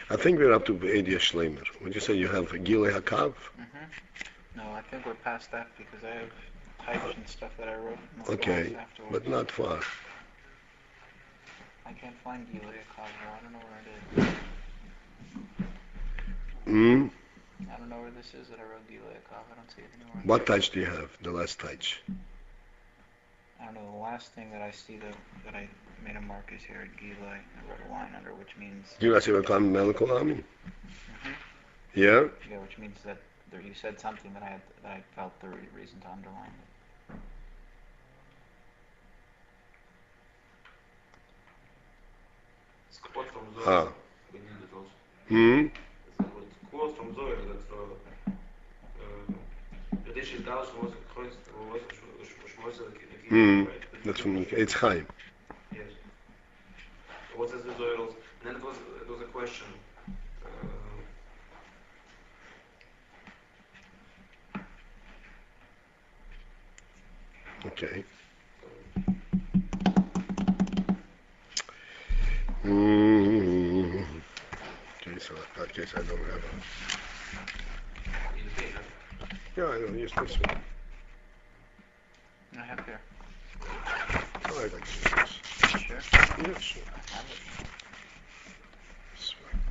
I think we're up to Eidia Shleimer. Would you say you have Gilei Hakav? No, I think we're past that because I have types and stuff that I wrote in the Okay, class afterwards. but not far. I can't find Gilead Cosmo. I don't know where it is. Hmm? I don't know where this is that I wrote Gilead Cosmo. I don't see it anywhere. What touch do you have? The last touch. I don't know. The last thing that I see that I made a mark is here at Gilead. I wrote a line under which means. Do you see what I'm Melkol Amin? Mm-hmm. Yeah? Yeah, which means that you said something that I felt the reason to underline it. It's quote from Zohar. We need it also. It's quote from Zohar. That's the dish is Dallas was That's from Eitz Chaim. Yes. What says the Zohar also? And then it was a question. Okay. Okay, so in that case I don't have Yeah, I don't use this one. I have here. Oh, I like this. Sure? Yeah, sure. I have it. This one.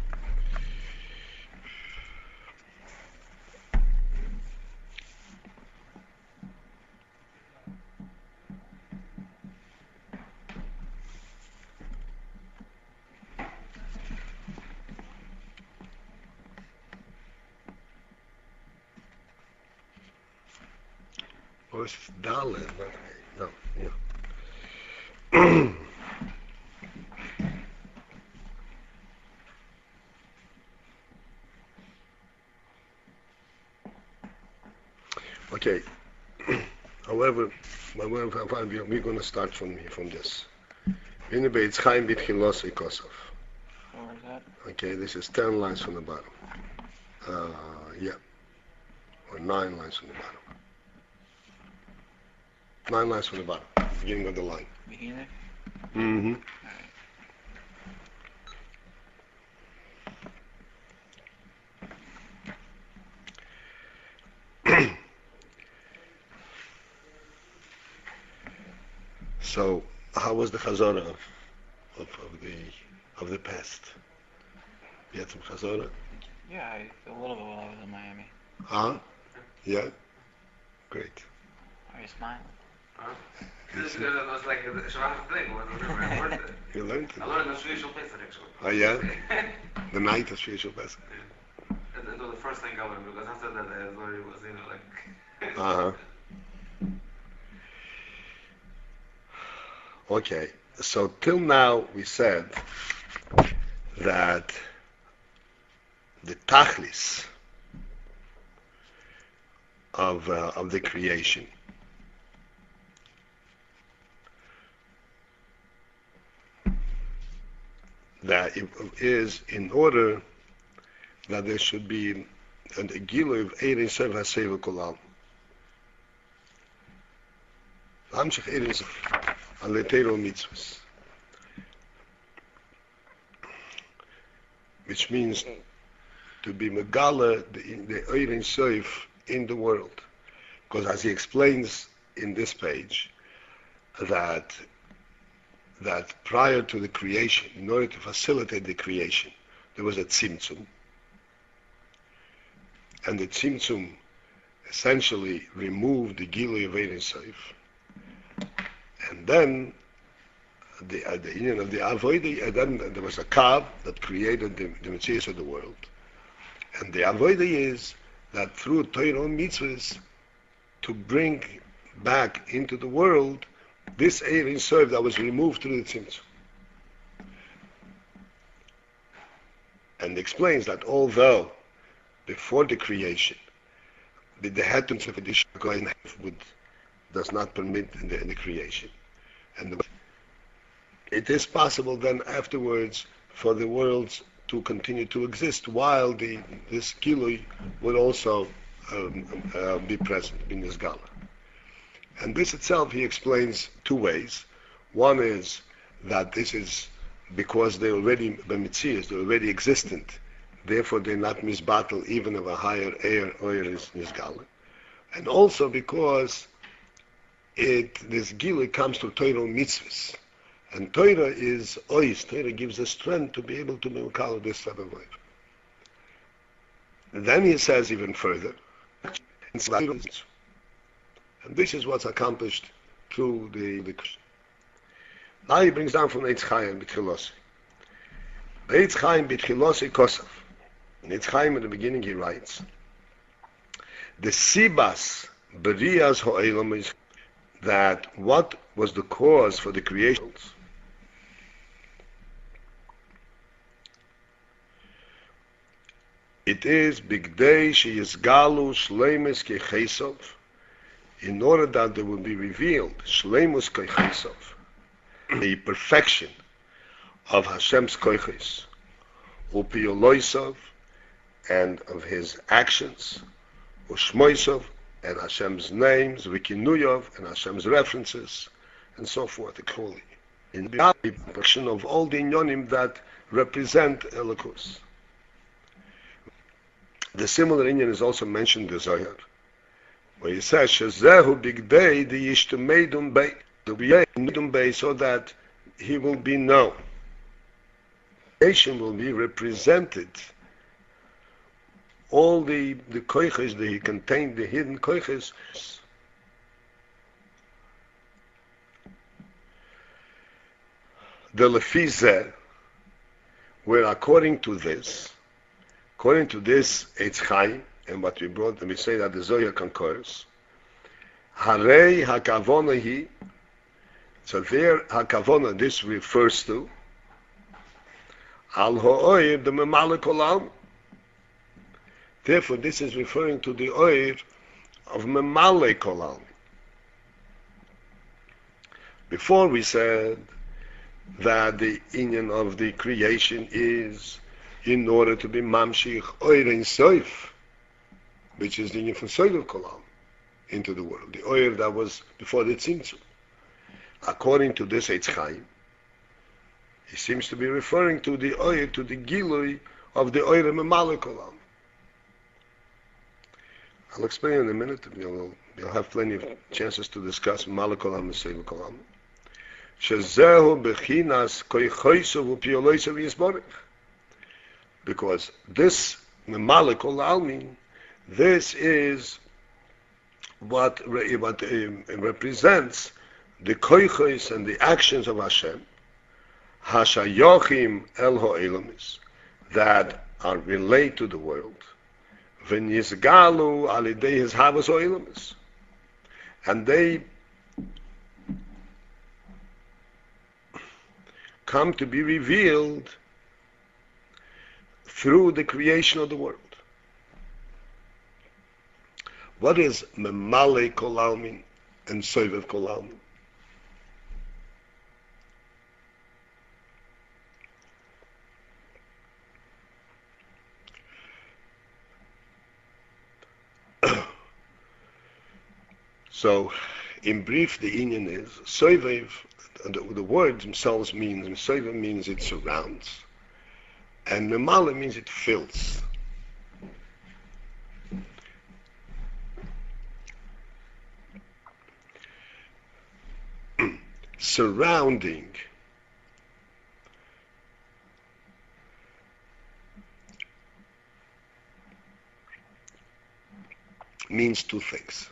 Oh, it's Dalet, not A. No, yeah. Okay. However, we're going to start from this. In the Beitz Chaim Bitchilos Ikosov. Where is that? Okay, this is 10 lines from the bottom. Yeah. Or 9 lines from the bottom. 9 lines from the bottom. Beginning of the line. Beginning? Mm-hmm. So, how was the Chazorah of the past? You had some Chazorah? Yeah, a little bit while I was in Miami. Huh? Yeah? Great. Are you smiling? Huh? This was like a short thing. You learned it? I learned the spiritual Pesach actually. Oh, yeah? The night of spiritual Pesach. It was the first thing I learned because after that I was, like. Uh-huh. Okay, so till now we said that the tachlis of the creation that it is in order that there should be a gilu of Eirei Sev HaSeva Kolam. Hamshach Eirei Sev Aletero Mitzvahs. Which means to be Megala, the Eirei Sev in the world. Because as he explains in this page, that prior to the creation, in order to facilitate the creation, there was a tzimtzum. And the tzimtzum essentially removed the Gilui of Ein Sof. And then the union of the Avodah, and then there was a Kav that created the Metzius of the world. And the Avodah is that through Torah and mitzvahs, to bring back into the world this Ein Sof that was removed through the Tzimtzum. And explains that although before the creation, the Hetum of the Shakoin does not permit in the creation. And it is possible then afterwards for the worlds to continue to exist while this Gilui would also be present in this Gala. And this itself he explains two ways. One is that this is because they're already b'mitzias, they're already existent. Therefore, they're not misbattle even if a higher oyer is nisgala. And also because this gilui comes to Torah mitzvahs. And Torah is ois. Torah gives us strength to be able to be called this type of way. And then he says even further, and this is what's accomplished through the Christian. Now he brings down from Eitz Chaim B'Tchilosi. Eitz Chaim B'Tchilosi Kosav. In Eitz Chaim in the beginning he writes, the Sibas B'Riyas Ho'elam is that what was the cause for the creations? It is Bigdei Sheyizgalu Shleimus Kechesov, in order that there will be revealed Shleimus Kechesov, the perfection of Hashem's koiches, upiyoloisov, and of His actions, ushmoisov, and Hashem's names, vikinuyov, and Hashem's references, and so forth, equally. In the perfection of all the inyonim that represent Elokus. The similar inyan is also mentioned in the Zohar, where he says, Shezehu bigdei the yishtamedum bei, to be made so that he will be known. Nation will be represented. All the koiches that he contained, the hidden koiches. The lefizeh, where according to this Eitz Chaim, and what we brought, and we say that the Zohar concurs, Harei hakavona hi. So there, hakavona, this refers to al ha'oir, the memale kolam. Therefore, this is referring to the oir of memale kolam. Before we said that the inyan of the creation is in order to be mamshich oir ein soif, which is the inyan from soif kolam into the world, the oir that was before the tzimtzum. According to this Eitz Chaim, he seems to be referring to the oir, to the gilui of the oir memale kolam. I'll explain in a minute. You'll have plenty of chances to discuss memale kolam and soif kolam. Shezehu bechinas koichoisav upioloisav yisborich. Because this memale kolam, this is what represents the koichos and the actions of Hashem, hashayochim el ha'elamis, that are related to the world, v'nizgalu alidei his havas ha'elamis, and they come to be revealed through the creation of the world. What is memale kolalmin and soivev kolalmin? So, in brief, the inyan is soivev. The words themselves means, soivev means it surrounds, and memale means it fills. Surrounding means two things.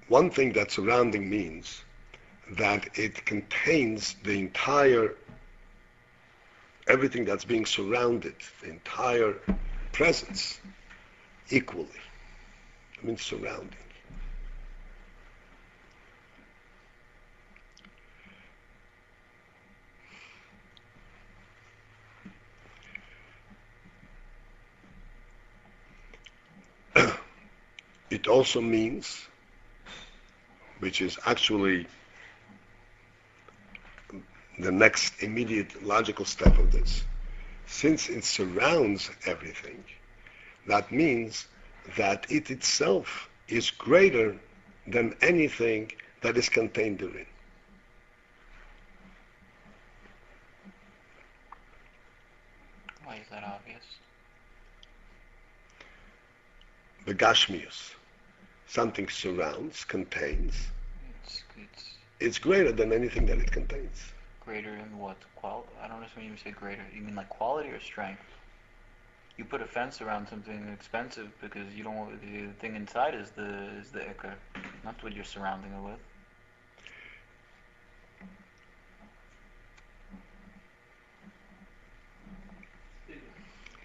One thing that surrounding means that it contains the entire, everything that's being surrounded, the entire presence, equally. It means surrounding. It also means, which is actually the next immediate logical step of this, since it surrounds everything, that means that it itself is greater than anything that is contained therein. Why is that obvious? The Gashmius. Something surrounds, contains. It's greater than anything that it contains. Greater in what? I don't understand when you say greater. You mean like quality or strength? You put a fence around something expensive because you don't want the thing inside is the ikar, not what you're surrounding it with.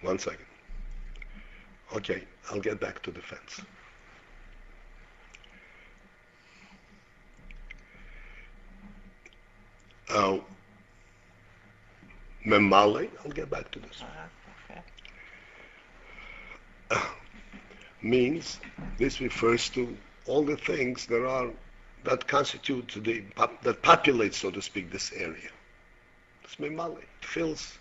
One second. Okay, I'll get back to the fence. Memale, I'll get back to this. Okay. Means this refers to all the things that constitute that populate, so to speak, this area. It's memale. It fills.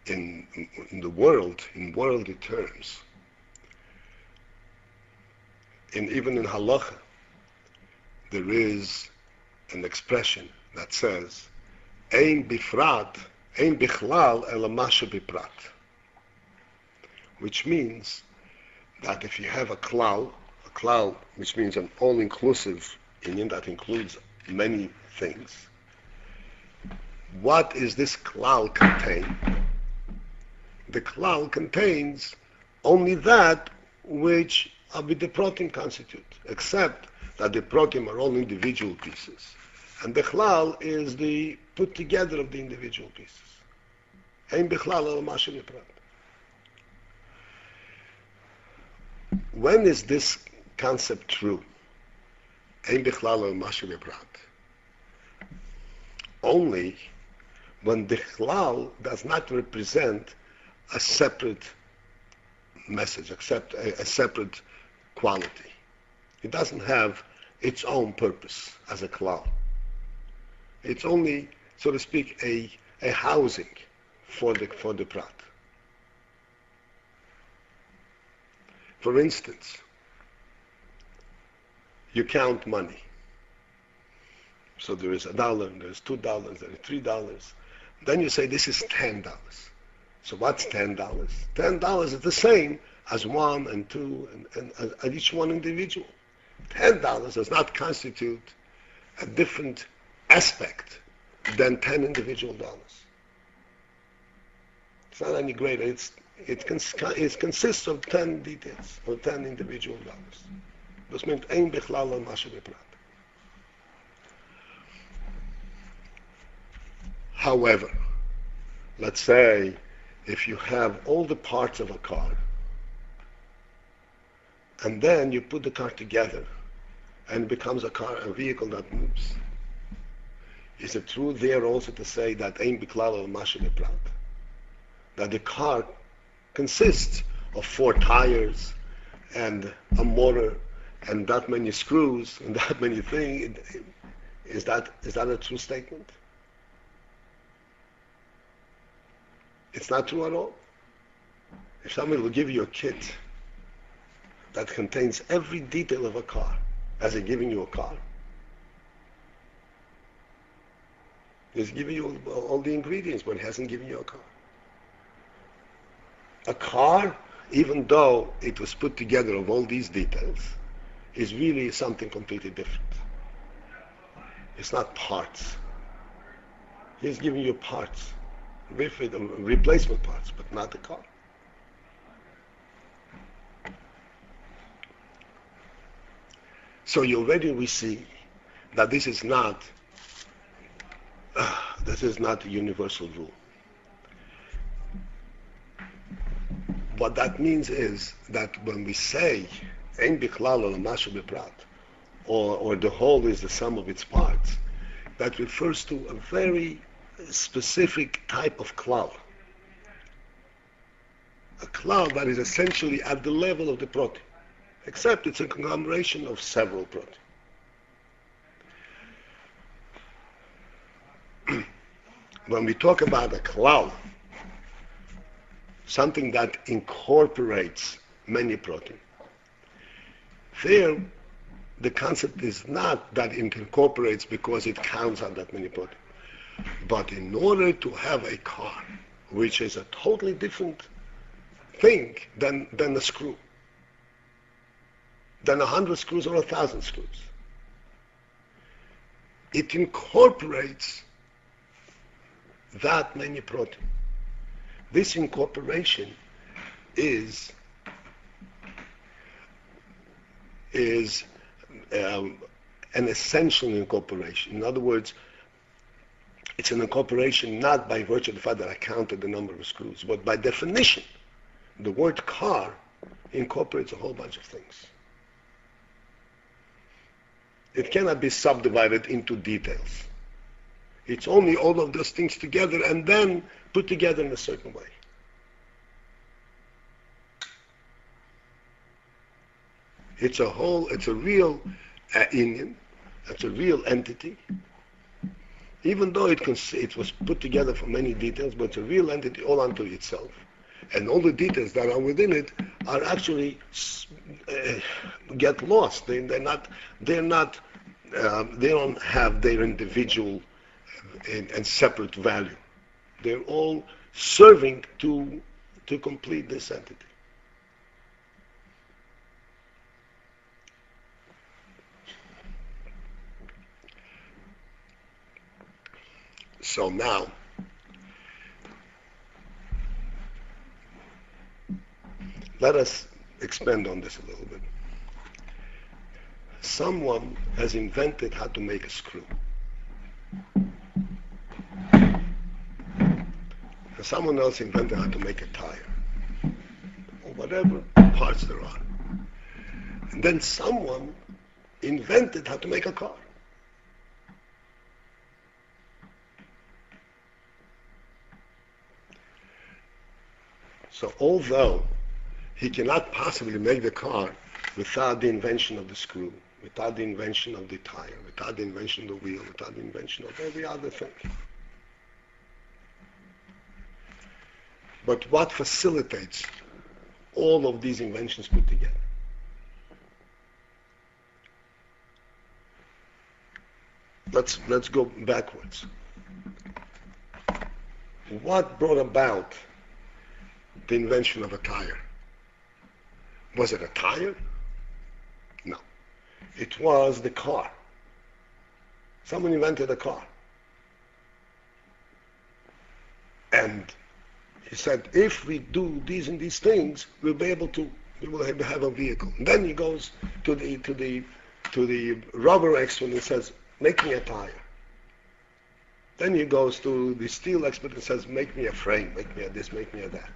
In the world, in worldly terms, even in halacha, there is an expression that says, "Ein bifrat, ein bichlal ela masha biprat," which means that if you have a klal, which means an all-inclusive union that includes many things, what is this klal contain? The klal contains only that which the protein constitute, except that the protein are all individual pieces, and the klal is the put together of the individual pieces. Ein bichlal el masha biprat. When is this concept true? Ein bichlal el masha biprat. Only when the chlal does not represent a separate message, except a separate quality. It doesn't have its own purpose as a chlal. It's only, so to speak, a housing for the prat. For instance, you count money. So there is $1, there's $2, there is $3. Then you say this is $10. So what's $10? $10 is the same as 1 and 2 and each one individual. $10 does not constitute a different aspect than 10 individual dollars. It's not any greater. It consists of 10 details, or 10 individual dollars. Das meint ein bichlal al masha biprat. However, let's say if you have all the parts of a car, and then you put the car together, and it becomes a vehicle that moves. Is it true there also to say that ein bichlal al masha biprat? That the car consists of 4 tires and a motor and that many screws and that many things? Is that a true statement? It's not true at all. If somebody will give you a kit that contains every detail of a car, as in giving you a car, he's giving you all the ingredients, but he hasn't given you a car. A car, even though it was put together of all these details, is really something completely different. It's not parts. He's giving you parts, replacement parts, but not the car. So we see that this is not a universal rule. What that means is that when we say ein bichlal al masha biprat, or the whole is the sum of its parts, that refers to a very specific type of klal. A klal that is essentially at the level of the protein. except it's a conglomeration of several proteins. When we talk about a klal, something that incorporates many proteins, there the concept is not that it incorporates because it counts on that many proteins, but in order to have a car, which is a totally different thing than a screw, than 100 screws or 1,000 screws, it incorporates that many proteins. This incorporation is an essential incorporation. In other words, it's an incorporation not by virtue of the fact that I counted the number of screws, but by definition, the word car incorporates a whole bunch of things. It cannot be subdivided into details. It's only all of those things together and then put together in a certain way. It's a real Indian, it's a real entity, even though it was put together from many details, but it's a real entity all unto itself. And all the details that are within it are actually get lost. They don't have their individual and separate value. They're all serving to complete this entity. So now, let us expand on this a little bit. Someone has invented how to make a screw. And someone else invented how to make a tire, or whatever parts there are. And then someone invented how to make a car. So although he cannot possibly make the car without the invention of the screw, without the invention of the tire, without the invention of the wheel, without the invention of every other thing. But what facilitates all of these inventions put together? Let's go backwards. What brought about the invention of a tire? Was it a tire? No. It was the car. Someone invented a car. And he said, if we do these and these things, we will have a vehicle. And then he goes to the rubber expert and says, make me a tire. Then he goes to the steel expert and says, make me a frame, make me a this, make me a that.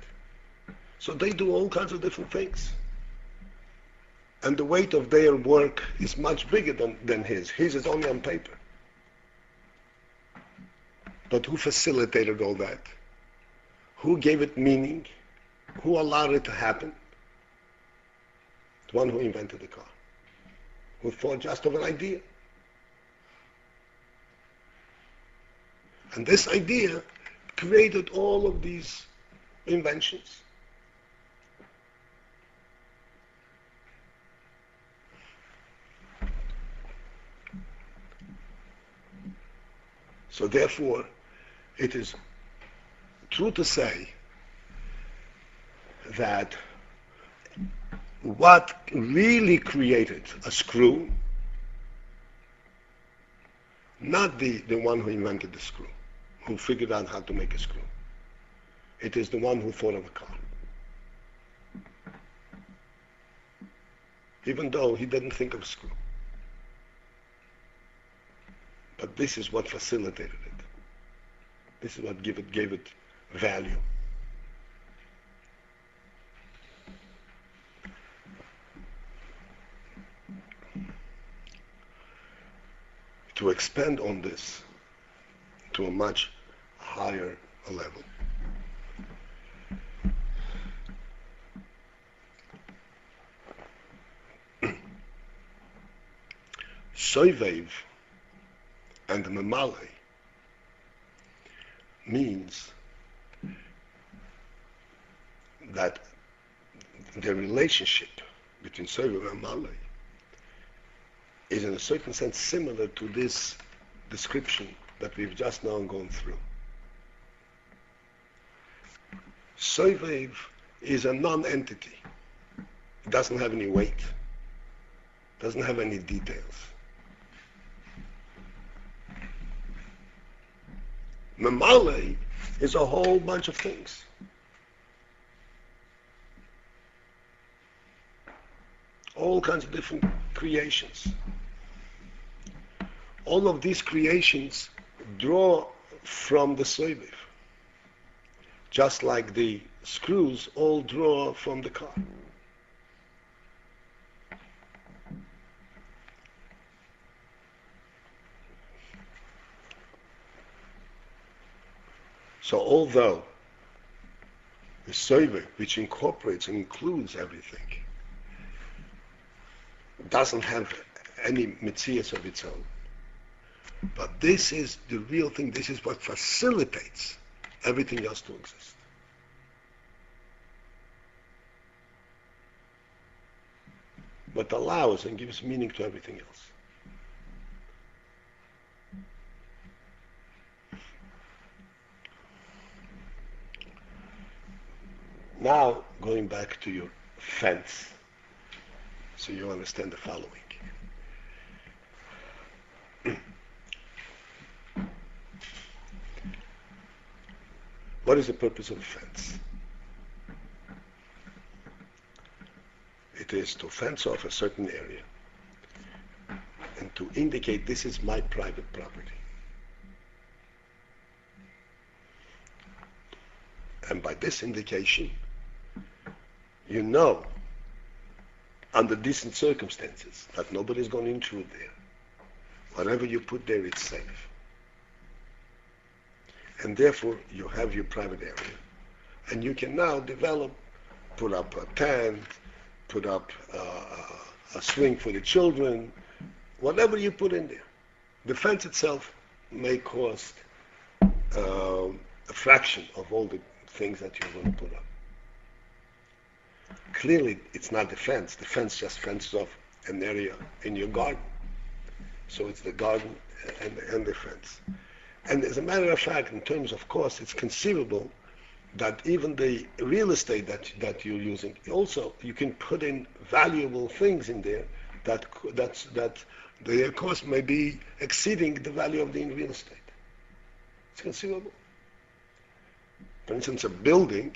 So they do all kinds of different things. And the weight of their work is much bigger than his. His is only on paper. But who facilitated all that? Who gave it meaning? Who allowed it to happen? The one who invented the car. Who thought just of an idea. And this idea created all of these inventions. So therefore, it is true to say that what really created a screw, not the one who invented the screw, who figured out how to make a screw. It is the one who thought of a car. Even though he didn't think of a screw. But this is what facilitated it. This is what gave it value. To expand on this to a much higher level. Soivev and Memale means that the relationship between Soivev and Memale is in a certain sense similar to this description that we've just now gone through. Soivev is a non-entity. It doesn't have any weight, doesn't have any details. Memale is a whole bunch of things. All kinds of different creations. All of these creations draw from the soivev, just like the screws all draw from the car. So although the soivev, which incorporates and includes everything, doesn't have any mitzias of its own, but this is the real thing, this is what facilitates everything else to exist. What allows and gives meaning to everything else. Now, going back to your fence, so you understand the following. What is the purpose of a fence? It is to fence off a certain area and to indicate this is my private property. And by this indication, you know, under decent circumstances, that nobody's going to intrude there. Whatever you put there, it's safe. And therefore, you have your private area. And you can now develop, put up a tent, put up a swing for the children, whatever you put in there. The fence itself may cost a fraction of all the things that you're going to put up. Clearly, it's not the fence. The fence just fences off an area in your garden. So it's the garden and the fence. And as a matter of fact, in terms of cost, it's conceivable that even the real estate that you're using, also you can put in valuable things in there that the cost may be exceeding the value of the real estate. It's conceivable. For instance, a building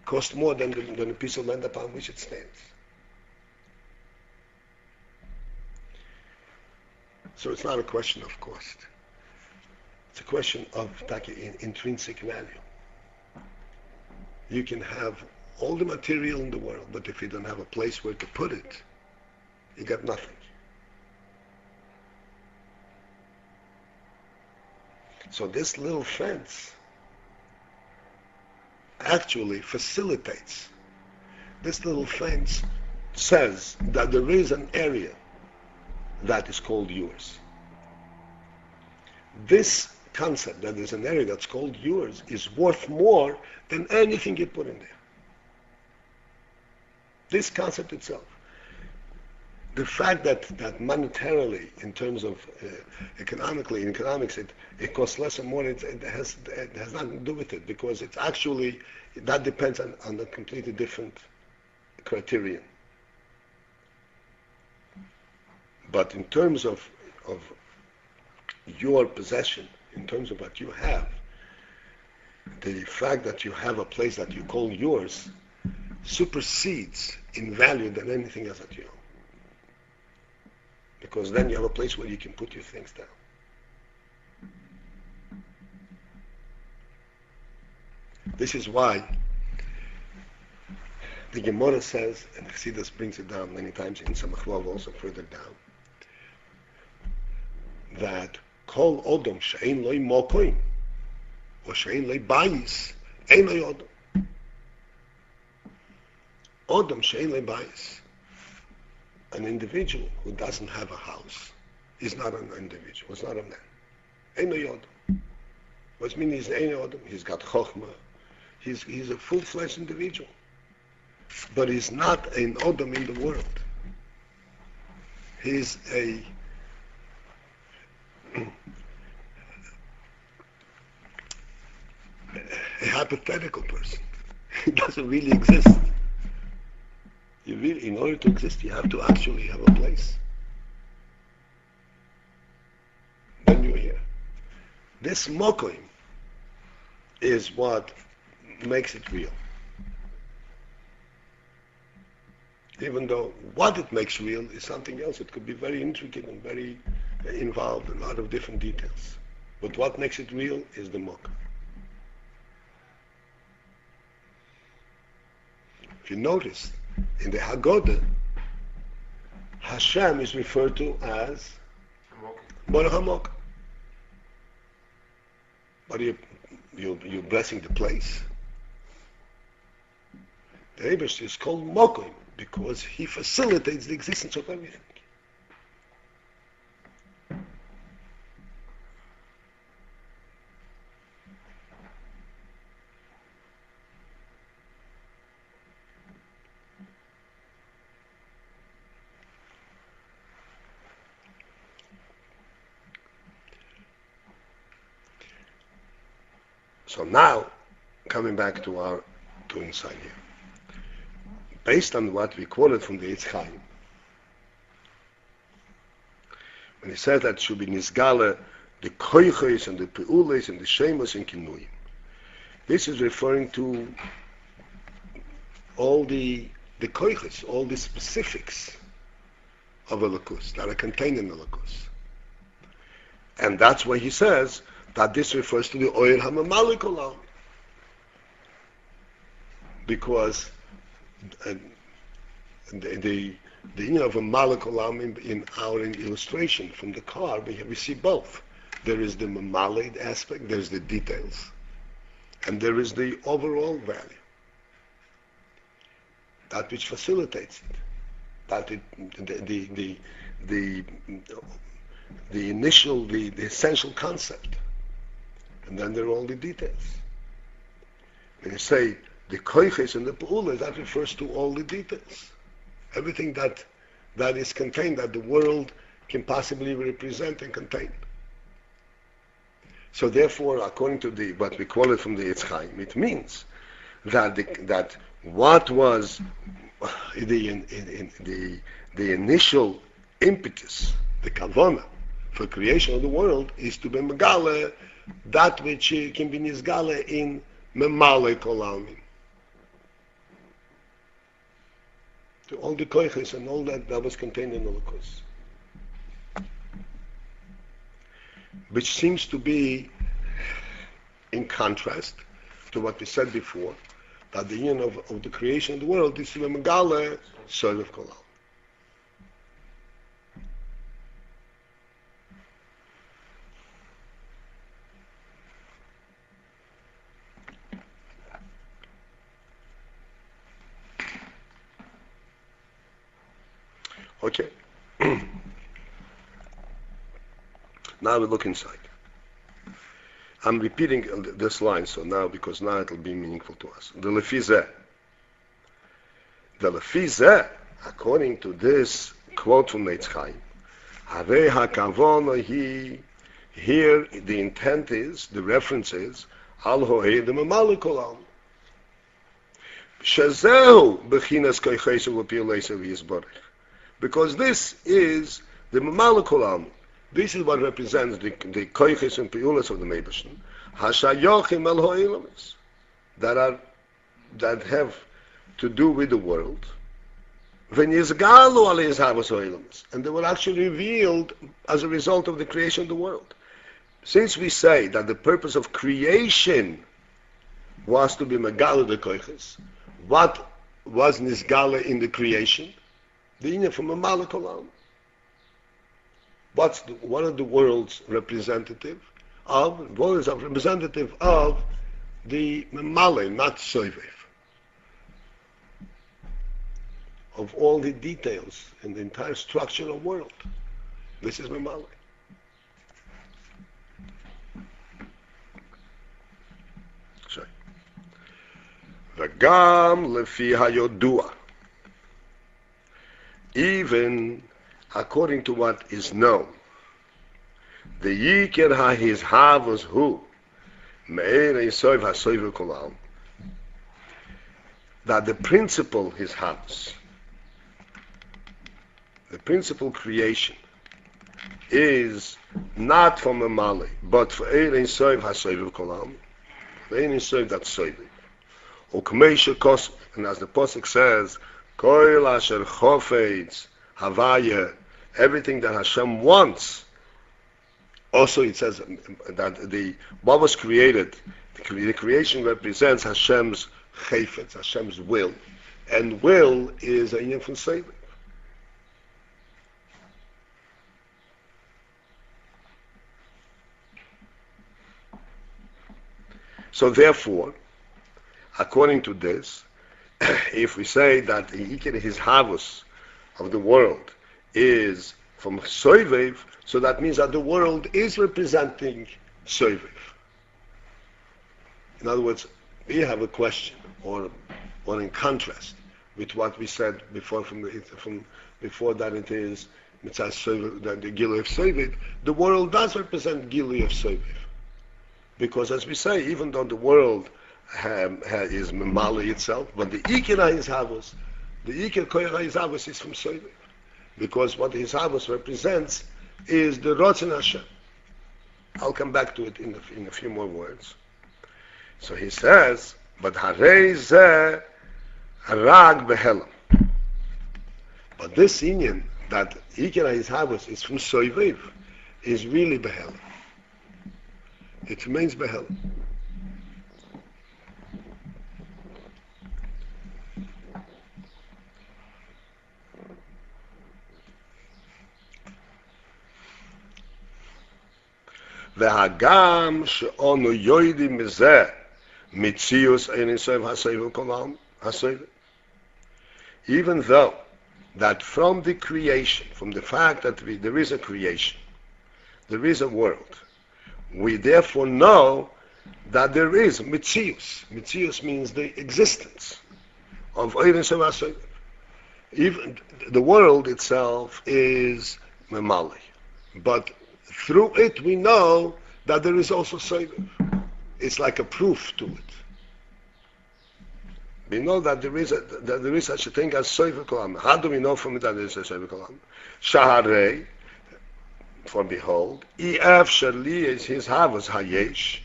costs more than a piece of land upon which it stands. So it's not a question of cost. It's a question of intrinsic value. You can have all the material in the world, but if you don't have a place where to put it, you got nothing. So this little fence actually facilitates. This little fence says that there is an area that is called yours. This concept that there's an area that's called yours is worth more than anything you put in there. This concept itself. The fact that monetarily, in terms of economically, in economics, it costs less or more, it has nothing to do with it, because it's actually, that depends on a completely different criterion. But in terms of your possession, in terms of what you have, the fact that you have a place that you call yours supersedes in value than anything else that you own. Because then you have a place where you can put your things down. This is why the Gemara says, and Chassidus brings it down many times in Samachlov also further down, that Kol Odom she'ein loi mokoim, or she'ein loi bayis, ein loi Odom. Odom she'ein loi bayis. An individual who doesn't have a house is not an individual. It's not a man. Ein Yodam. What means he's Ein Yodam? He's got chokhmah. He's a full-fledged individual. But he's not an Odom in the world. He's a hypothetical person. He doesn't really exist. In order to exist, you have to actually have a place. Then you're here. This mokoim is what makes it real. Even though what it makes real is something else. It could be very intricate and very involved in a lot of different details. But what makes it real is the mokoim. If you notice, in the Haggadah, Hashem is referred to as Baruch HaMokoim. But you're blessing the place. The Eibusher is called Mokoim because he facilitates the existence of everything. So now, coming back to inside here. Based on what we quoted from the Eitz Chaim, when he said that should be nisgala the koiches and the peules and the shemos and kinuyim, this is referring to all the koiches, all the specifics of a lakus that are contained in the lakus. And that's why he says that this refers to the oil hamamalik olam, because the union of a malik olam in our illustration from the car, we see both. There is the mamalid aspect, there's the details, and there is the overall value, that which facilitates it, that the initial, the essential concept. And then there are all the details. When you say the koiches and the peulas, that refers to all the details. Everything that is contained, that the world can possibly represent and contain. So therefore, according to what we call it from the Eitz Chaim, it means that what was the initial impetus, the kavana, for creation of the world is to be megale that which can be nisgale in memale kolamim. To all the koiches and all that was contained in the lakus. Which seems to be in contrast to what we said before, that the union of the creation of the world is to be megale soil of kolam. Okay. Now we look inside. I'm repeating this line, so now, because now it'll be meaningful to us. The lefizeh. The lefizeh, according to this quote from Eitz Chaim, Havei hakavona hi, here the intent is, the reference is, al ho'ei de mamalik olam. Shazehu bechinas koichesu v'pileisa v'yizborech. Because this is the mamalik olam. This is what represents the koiches and peulas of the Meibashn, hashayochim el ho'ilamis, that have to do with the world. V'nizgalu alei havas ho'ilamis, and they were actually revealed as a result of the creation of the world. Since we say that the purpose of creation was to be megala the koiches, what was nizgala in the creation? The inyan from a malik olam. What are the world's representative of? The world is a representative of the mamale, not soivev. of all the details in the entire structure of the world. This is Mamali. V'gam lefi hayodua. Even according to what is known, the yikir ha'his havos hu me'er yisoiv ha'soiv kolam, that the principle his havos, the principal creation, is not from a mali, but for ein yisoiv ha'soiv kolam, ein yisoiv that soiv. Ukmeisha kos, and as the Pasuk says, Koil asher chofetz havaya, everything that Hashem wants. Also, it says that what was created, the creation represents Hashem's chayfetz, Hashem's will, and will is a yin from saving. So therefore, according to this, if we say that his havos of the world is from soivev, so that means that the world is representing soivev. In other words, we have a question, or in contrast with what we said before, before that it is mitzvah soivev, the gilui of soivev. The world does represent gilui of soivev, because as we say, even though the world is Mamali itself, but the Ikir his havos, the Ikir koyach his havos is from Soivev, because what his havos represents is the Ratzon Hashem. I'll come back to it in a few more words. So he says, but Harei zeh harag behelam. But this Inyan that Ikir his havos is from Soivev is really behelam. It remains behelam. והגם שאנו יודעים מזה מציאוס אין אינסוף הסבל כולם הסבל. Even though that from the creation, from the fact that there is a creation, there is a world, we therefore know that there is mitzius. Mitzius means the existence of ein isof hasayv. Even the world itself is memali, but through it we know that there is also soivev. It's like a proof to it. We know that there is such a thing as soivev kolam. How do we know from it that there is a soivev kolam? Shaharei, for behold, ef shali is his havos hayesh.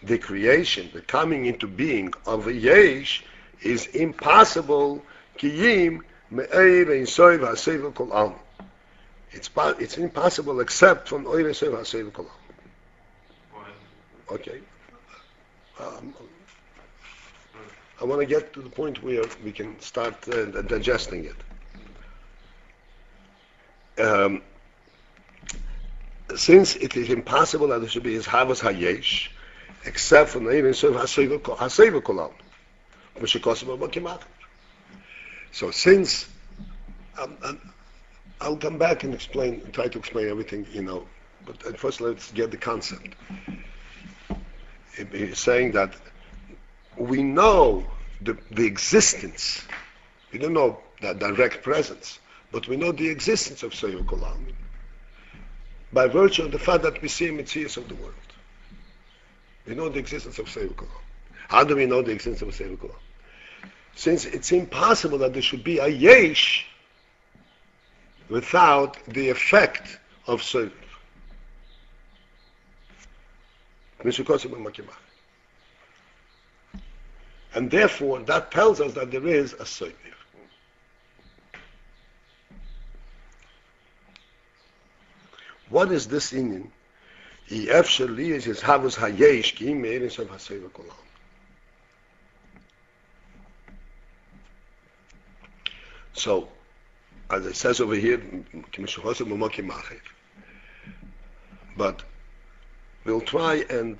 The creation, the coming into being of a yesh is impossible. Kiyim me'er ein soiv hasevel kolam. It's impossible except from Oire Seva Seva Kolam. Okay. I want to get to the point where we can start digesting it. Since it is impossible that there should be his Havas Hayesh, except from Oire Seva Seva Kolam, which is possible. So since I'll come back and try to explain everything, but at first let's get the concept. He's saying that we know the existence, we don't know that direct presence, but we know the existence of Soyev Kolam by virtue of the fact that we see a Metzius of the world. We know the existence of Soyev Kolam. How do we know the existence of Soyev Kolam? Since it's impossible that there should be a Yesh without the effect of Soiv. And therefore, that tells us that there is a Soiv. What is this Inyan? Ef sheli is his havos hayesh ki im me'eres of hasoiv kolam. So, as it says over here, but we'll try and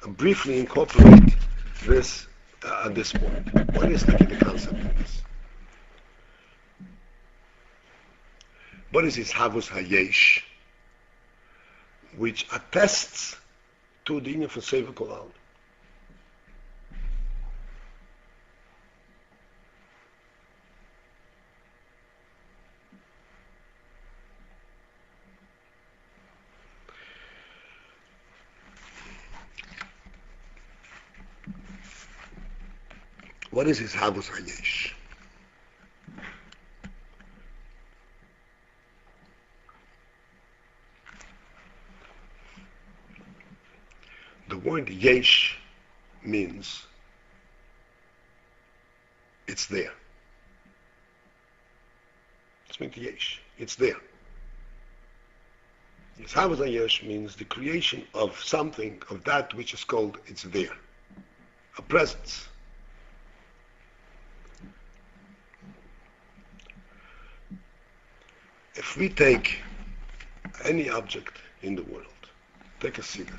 briefly incorporate this at this point. What is the concept of this? What is his Havus Hayesh? Which attests to the union for Seva Kolam. What is his Havus Hayesh? The word Yesh means it's there. It's meant Yesh. It's there. His Havus Hayesh means the creation of something, of that which is called it's there. A presence. If we take any object in the world, take a cedar.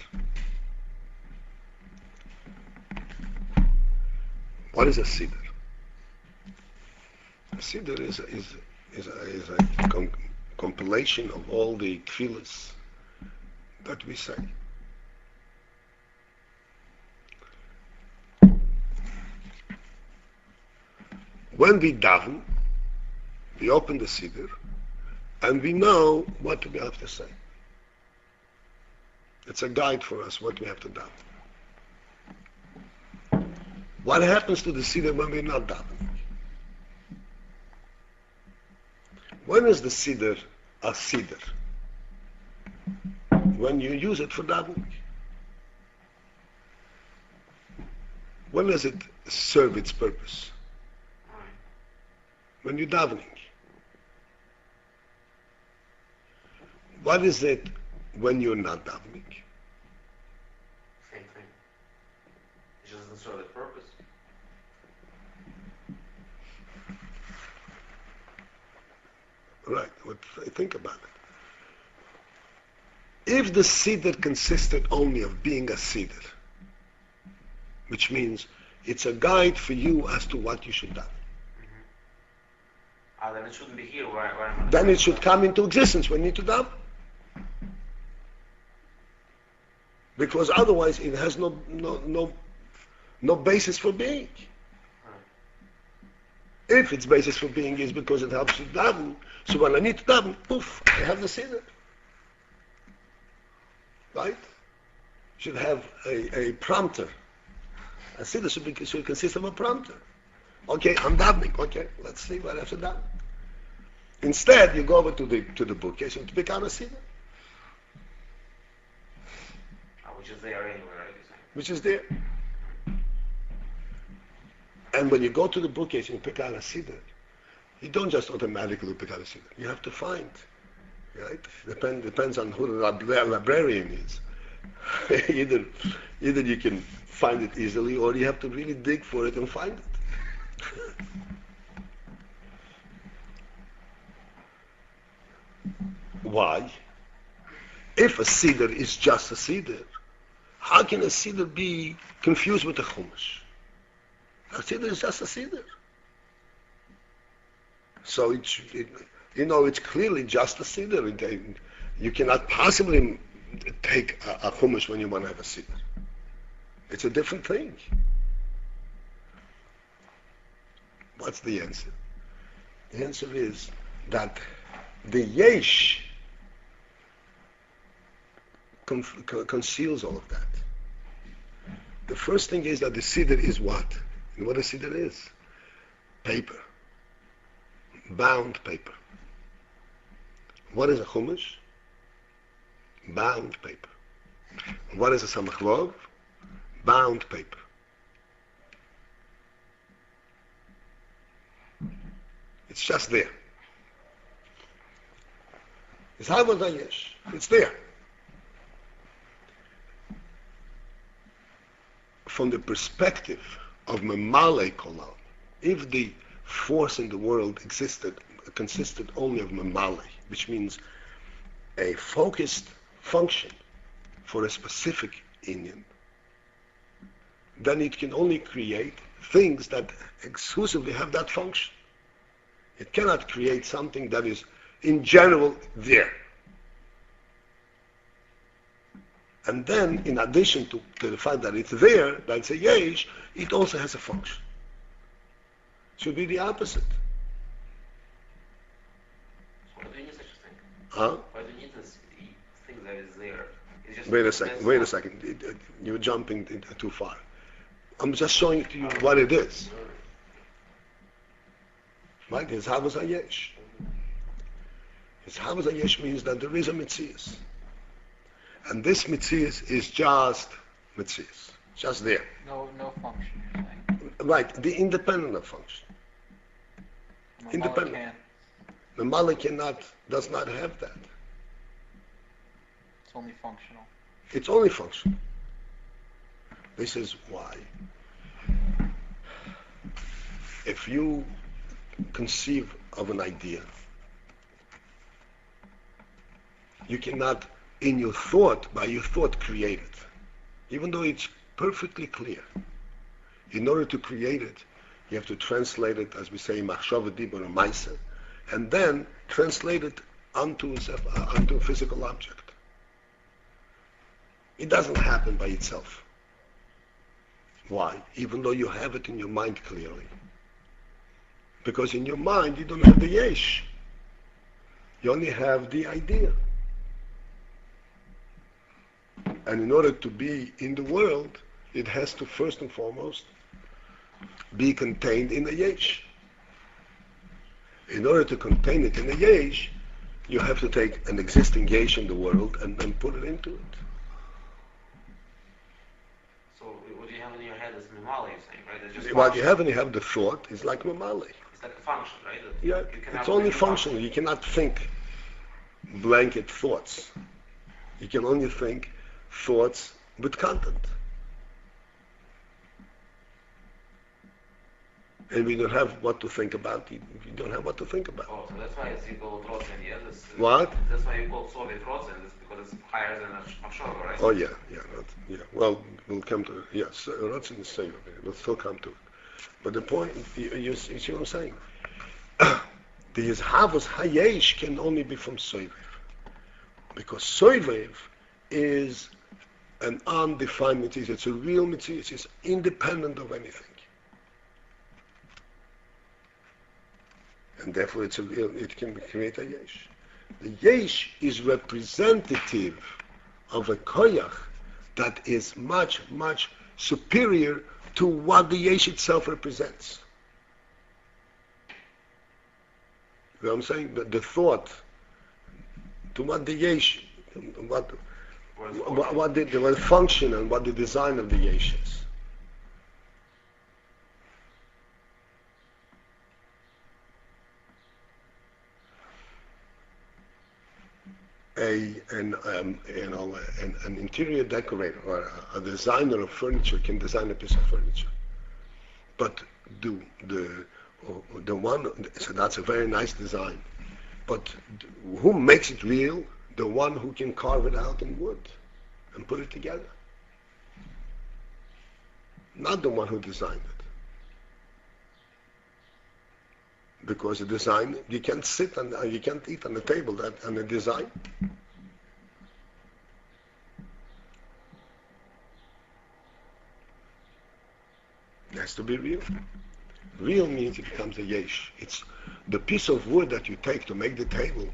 What is a cedar? A cedar is a compilation of all the tefillas that we say. When we daven, we open the cedar, and we know what we have to say. It's a guide for us what we have to daven. What happens to the cedar when we're not davening? When is the cedar a cedar? When you use it for davening. When does it serve its purpose? When you're davening. What is it when you're not davening? Same thing. It just doesn't serve the purpose. Right. Think about it. If the cedar consisted only of being a cedar, which means it's a guide for you as to what you should do. Then it shouldn't be here. Where am I? Then it should come into existence when you need to daven. Because otherwise it has no basis for being. If its basis for being is because it helps you daven, so when I need to daven, poof, I have the cedar. Right? Should have a prompter. A cedar should consist of a prompter. Okay, I'm davening. Okay, let's see what I have to daven. Instead, you go over to the bookcase and pick out a cedar. Which is there anyway, right? Which is there. And when you go to the bookcase and you pick out a cedar, you don't just automatically pick out a cedar. You have to find, right? Depends on who the librarian is. either you can find it easily, or you have to really dig for it and find it. Why? If a cedar is just a cedar, how can a cedar be confused with a chumash? A cedar is just a cedar. So it's clearly just a cedar. You cannot possibly take a chumash when you want to have a cedar. It's a different thing. What's the answer? The answer is that the yesh conceals all of that. The first thing is that the cedar is what? And what a cedar is? Paper. Bound paper. What is a chumash? Bound paper. What is a samach lov? Bound paper. It's just there. It's Havus Hayesh. It's there. From the perspective of Memale Kolam, if the force in the world consisted only of Memale, which means a focused function for a specific inyan, then it can only create things that exclusively have that function. It cannot create something that is in general there. And then, in addition to the fact that it's there, that it's a yesh, it also has a function. It should be the opposite. So why do you need such a thing? Huh? Why do you need this thing that is there? It's just Wait a second. You're jumping too far. I'm just showing to you what it is. Right? His Havas HaYesh. His Havas HaYesh means that there is a Metzias. And this Metzias is just Metzias. Just there. No function, you're saying. Right, the independent of function. Independent. The Mala does not have that. It's only functional. It's only functional. This is why. If you conceive of an idea, you cannot, by your thought, create it. Even though it's perfectly clear. In order to create it, you have to translate it, as we say, machshava dibur or maisa, and then translate it onto a physical object. It doesn't happen by itself. Why? Even though you have it in your mind clearly. Because in your mind, you don't have the yesh. You only have the idea. And in order to be in the world, it has to first and foremost be contained in a yesh. In order to contain it in a yesh, you have to take an existing yesh in the world and then put it into it. So what you have in your head is Mimali, you're saying, right? It's just What you have when you have the thought is like Mamali. It's like a function, right? Yeah, it's only functional. You cannot think blanket thoughts. You can only think thoughts with content. And we don't have what to think about. You don't have what to think about. Oh, so that's why it's equal to Rotzen, yeah? What? That's why you call Soviet Rotzen, because it's higher than a Hashana, right? Oh yeah. Well, we'll come to it. Yes, Rotzen is saying okay. We'll still come to it. But the point, you see what I'm saying? The Havas Hayesh can only be from Soivev. Because Soivev is an undefined mitzvah. It's a real mitzvah. It's independent of anything. And therefore it can create a yesh. The yesh is representative of a koyach that is much, much superior to what the yesh itself represents. You know what I'm saying? The thought, to what the yesh, what the function and what the design of the yesh is. An interior decorator or a designer of furniture can design a piece of furniture, but the one, so that's a very nice design, but who makes it real? The one who can carve it out in wood and put it together, not the one who designed it. Because the design, you can't sit and you can't eat on the table on the design. It has to be real. Real means it becomes a yesh. It's the piece of wood that you take to make the table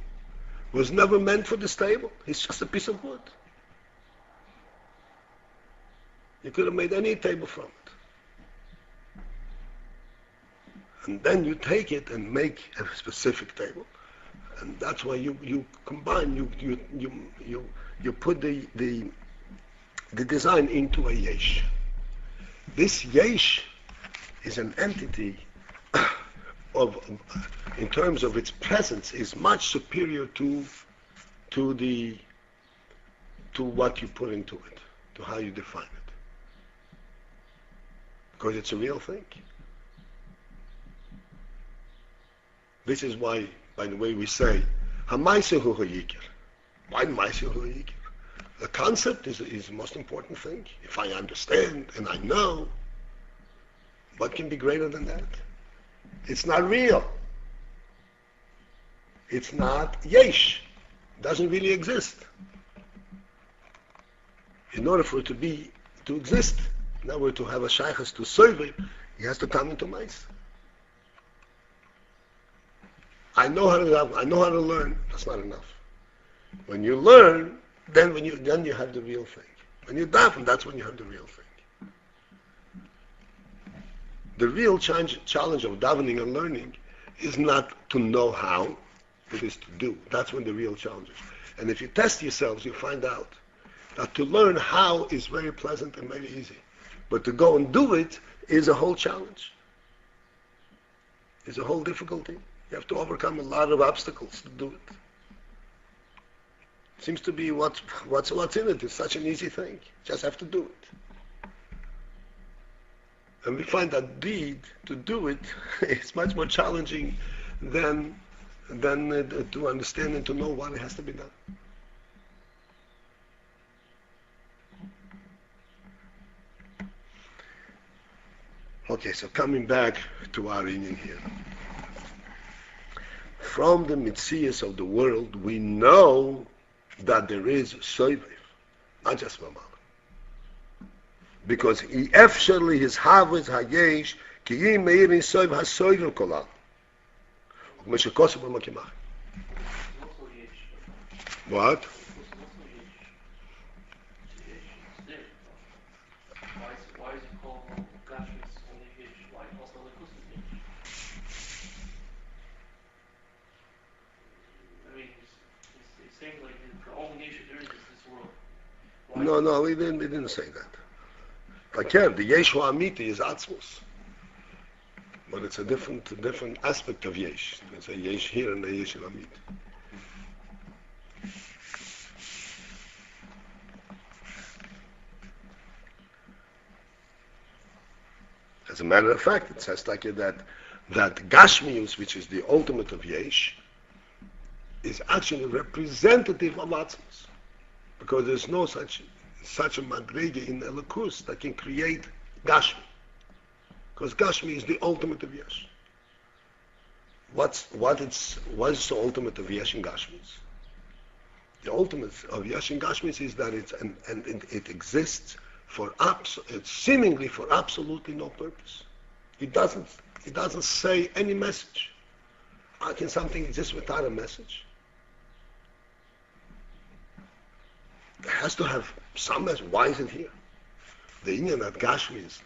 was never meant for this table. It's just a piece of wood. You could have made any table from it. And then you take it and make a specific table, and that's why you combine, you put the design into a yesh. This yesh is an entity in terms of its presence, is much superior to what you put into it, to how you define it, because it's a real thing. This is why, by the way, we say, HaMaaseh hu Yikir. Why Maaseh hu Yikir? The concept is the most important thing. If I understand and I know, what can be greater than that? It's not real. it's not yesh. It doesn't really exist. In order for it to exist, in order to have a shaykhs to serve it, he has to come into mice. I know how to learn. That's not enough. When you learn, then you have the real thing. When you daven, that's when you have the real thing. The real challenge of davening and learning is not to know how, it is to do. That's when the real challenge is. And if you test yourselves, you find out that to learn how is very pleasant and very easy. But to go and do it is a whole challenge. It's a whole difficulty. You have to overcome a lot of obstacles to do it. Seems to be what's in it. It's such an easy thing. Just have to do it. And we find that deed to do it is much more challenging than to understand and to know what has to be done. Okay, so coming back to our union here. From the mitzias of the world, we know that there is soiv, not just mamala. Because efshali his havas hayesh ki yim meirin soiv hasoiv kolal. What? Why is it called Gashmis only Yesh? Why also Likus is Yesh? I mean, he's saying like the only Yesh there is this world. Why? No, we didn't say that. Again, the Yeshu Amiti is Atzmus. But it's a different aspect of Yesh. There's a Yesh here and a Yesh Amiti. As a matter of fact, it says like that Gashmius, which is the ultimate of Yesh, is actually representative of Atzmus. Because there's no such a madrege in Elikus that can create Gashmi. Because Gashmi is the ultimate of Yesh. What is the ultimate of Yesh and Gashmis? The ultimate of Yesh and Gashmis is that it exists it's seemingly for absolutely no purpose. It doesn't say any message. How can something exist without a message? It has to have some message. Why is it here? The Indian that Gashmis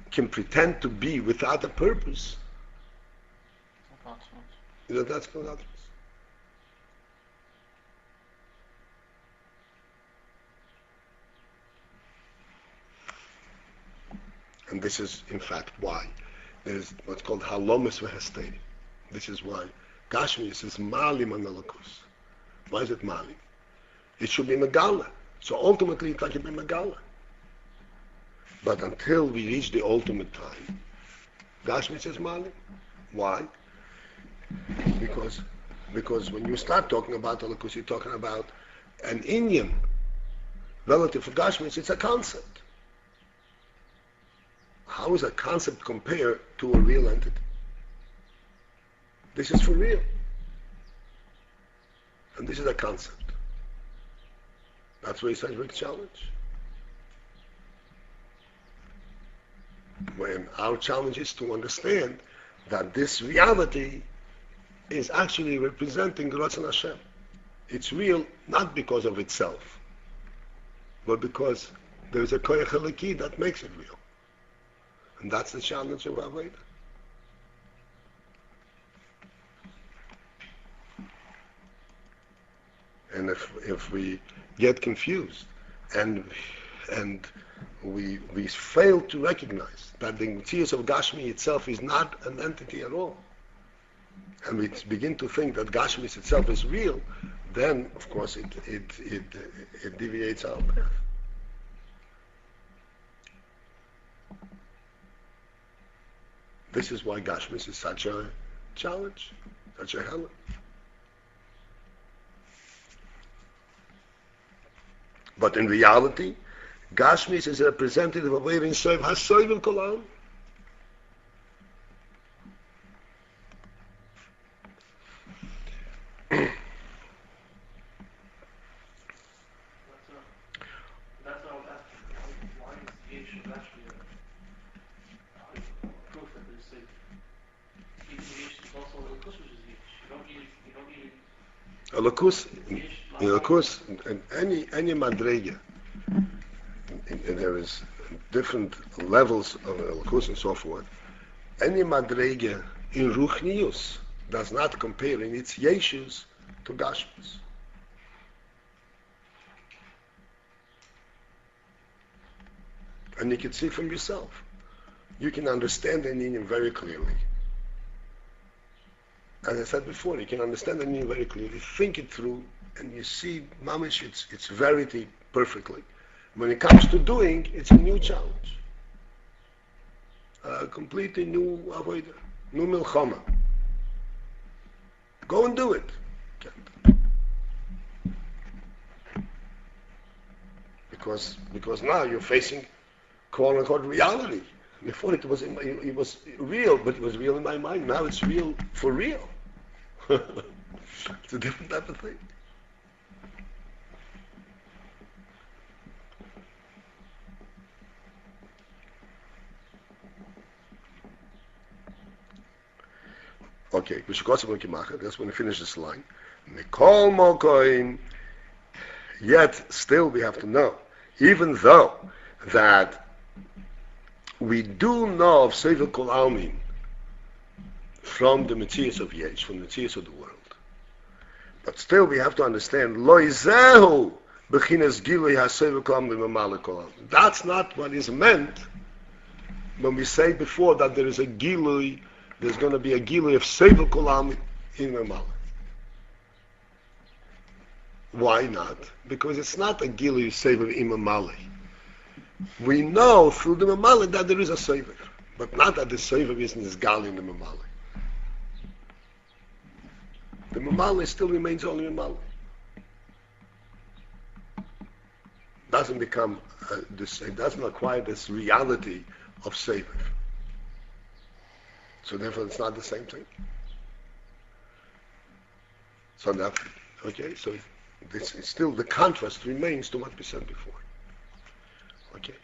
can pretend to be without a purpose. That's called. And this is, in fact, why there's what's called halomis v'hesteri. This is why Gashmis is malim on Elikus. Why is it malim? It should be megala. So ultimately, it can be megala. But until we reach the ultimate time, Gashmis is malim. Why? Because when you start talking about Elikus, you're talking about an Indian. Relative to Gashmis, it's a concept. How is a concept compared to a real entity? This is for real. And this is a concept. That's why it's such a big challenge. When our challenge is to understand that this reality is actually representing Ratzon Hashem. It's real not because of itself, but because there's a koyach halaki that makes it real. And that's the challenge of Avodah. And if we get confused and we fail to recognize that the Metzius of Gashmi itself is not an entity at all, and we begin to think that Gashmi itself is real, then of course it deviates our path. This is why Gashmis is such a challenge, such a hell. But in reality, Gashmis is a representative of Ein Sof HaSoiv Kolam. is actually a proof that there's like even yesh is also a lakus which is yesh. You don't need A lakus, yesh. in lakus, in any madrega, and there is different levels of lakus and so forth. Any madrega in ruchnius does not compare in its yeshus to gashmus. And you can see from yourself. You can understand the meaning very clearly. As I said before, you can understand the meaning very clearly, think it through, and you see mamish its verity perfectly. When it comes to doing, it's a new challenge. A completely new avodah, new milchama. Go and do it. Because now you're facing quote unquote reality. Before it was real, but it was real in my mind. Now it's real for real. It's a different type of thing. Okay, that's when we finish this line. Mikol Mokoim. Yet still we have to know, even though that we do know of Sefer Kol Almin from the Metzias of Yesh, from the Metzias of the world, but still we have to understand Lo Izehu B'chinas Gilui HaSefer Kol Almin V'Mamale Kol Almin. That's not what is meant when we say before that there is a Gilui, there's going to be a Gilui of Sefer Kol Almin in V'Mamale. Why not? Because it's not a Gilui Sefer Imam Mali. We know through the Mamali that there is a Sefer, but not that the Sefer is in this Gali in the Mamali. The Mamali still remains only Mamali. Doesn't become it doesn't acquire this reality of Sefer. So therefore, it's not the same thing. So that okay. So this is still the contrast remains to what we said before. Okay.